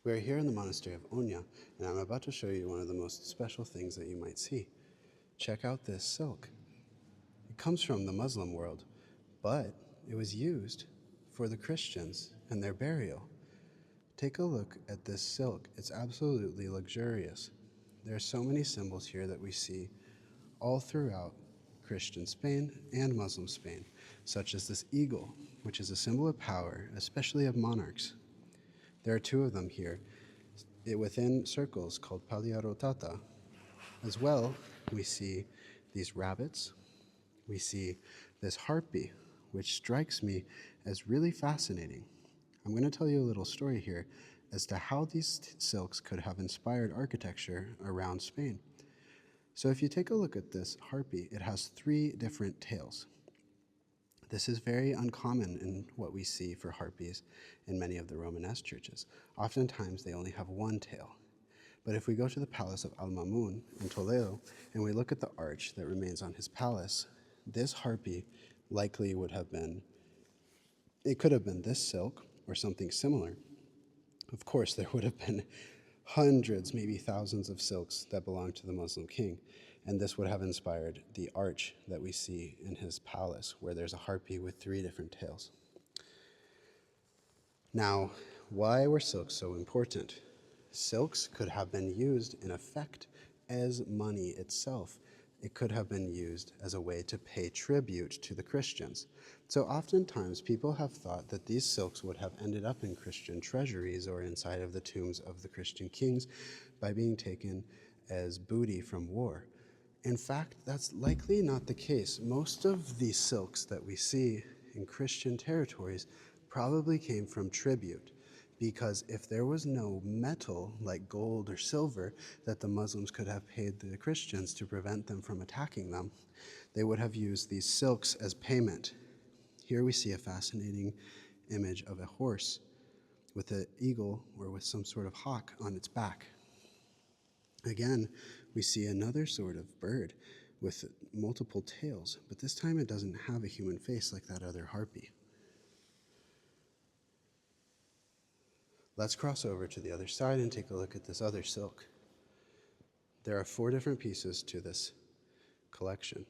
We are here in the monastery of Onya, and I'm about to show you one of the most special things that you might see. Check out this silk. It comes from the Muslim world, but it was used for the Christians and their burial. Take a look at this silk. It's absolutely luxurious. There are so many symbols here that we see all throughout Christian Spain and Muslim Spain, such as this eagle, which is a symbol of power, especially of monarchs. There are two of them here, within circles called paliarotata. As well, we see these rabbits. We see this harpy, which strikes me as really fascinating. I'm going to tell you a little story here as to how these silks could have inspired architecture around Spain. So if you take a look at this harpy, it has 3 different tails. This is very uncommon in what we see for harpies in many of the Romanesque churches. Oftentimes, they only have 1 tail. But if we go to the palace of Al-Mamun in Toledo and we look at the arch that remains on his palace, this harpy likely would have been, it could have been this silk or something similar. Of course, there would have been hundreds, maybe thousands of silks that belonged to the Muslim king. And this would have inspired the arch that we see in his palace, where there's a harpy with 3 different tails. Now, why were silks so important? Silks could have been used, in effect, as money itself. It could have been used as a way to pay tribute to the Christians. So oftentimes, people have thought that these silks would have ended up in Christian treasuries or inside of the tombs of the Christian kings by being taken as booty from war. In fact, that's likely not the case. Most of these silks that we see in Christian territories probably came from tribute, because if there was no metal like gold or silver that the Muslims could have paid the Christians to prevent them from attacking them, they would have used these silks as payment. Here we see a fascinating image of a horse with an eagle or with some sort of hawk on its back. Again, we see another sort of bird with multiple tails, but this time it doesn't have a human face like that other harpy. Let's cross over to the other side and take a look at this other silk. There are 4 different pieces to this collection.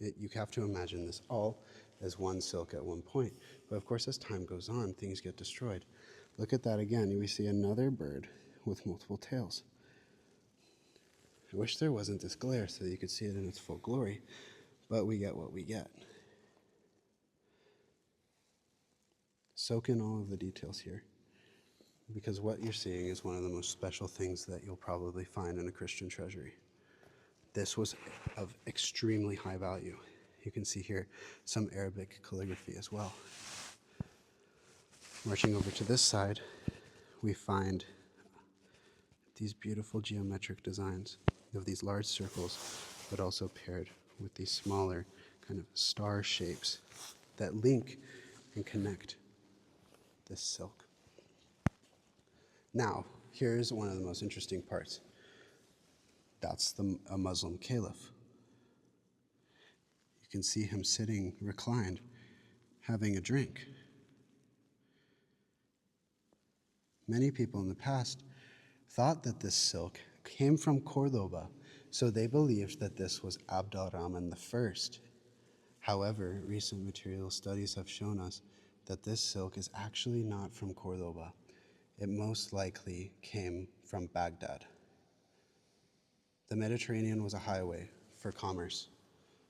You have to imagine this all as one silk at one point, but of course as time goes on, things get destroyed. Look at that again. We see another bird with multiple tails. I wish there wasn't this glare so that you could see it in its full glory, but we get what we get. Soak in all of the details here, because what you're seeing is one of the most special things that you'll probably find in a Christian treasury. This was of extremely high value. You can see here some Arabic calligraphy as well. Marching over to this side, we find these beautiful geometric designs of these large circles, but also paired with these smaller kind of star shapes that link and connect this silk. Now, here's one of the most interesting parts. That's a Muslim caliph. You can see him sitting reclined, having a drink. Many people in the past thought that this silk came from Cordoba, so they believed that this was Abd al-Rahman I. However, recent material studies have shown us that this silk is actually not from Cordoba. It most likely came from Baghdad. The Mediterranean was a highway for commerce,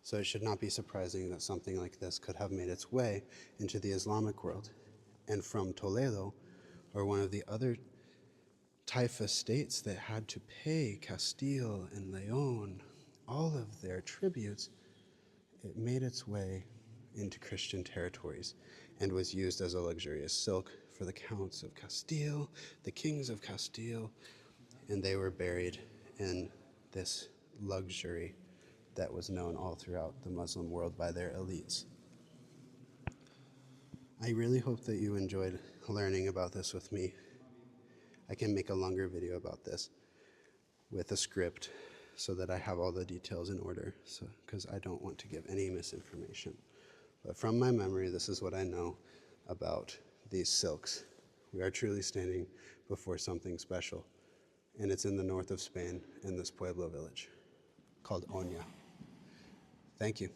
so it should not be surprising that something like this could have made its way into the Islamic world. And from Toledo, or one of the other Taifa states that had to pay Castile and Leon all of their tributes, it made its way into Christian territories and was used as a luxurious silk for the counts of Castile, the kings of Castile, and they were buried in this luxury that was known all throughout the Muslim world by their elites. I really hope that you enjoyed learning about this with me. I can make a longer video about this with a script so that I have all the details in order, because I don't want to give any misinformation. But from my memory, this is what I know about these silks, We are truly standing before something special, and it's in the north of Spain in this Pueblo village called Oña. Thank you.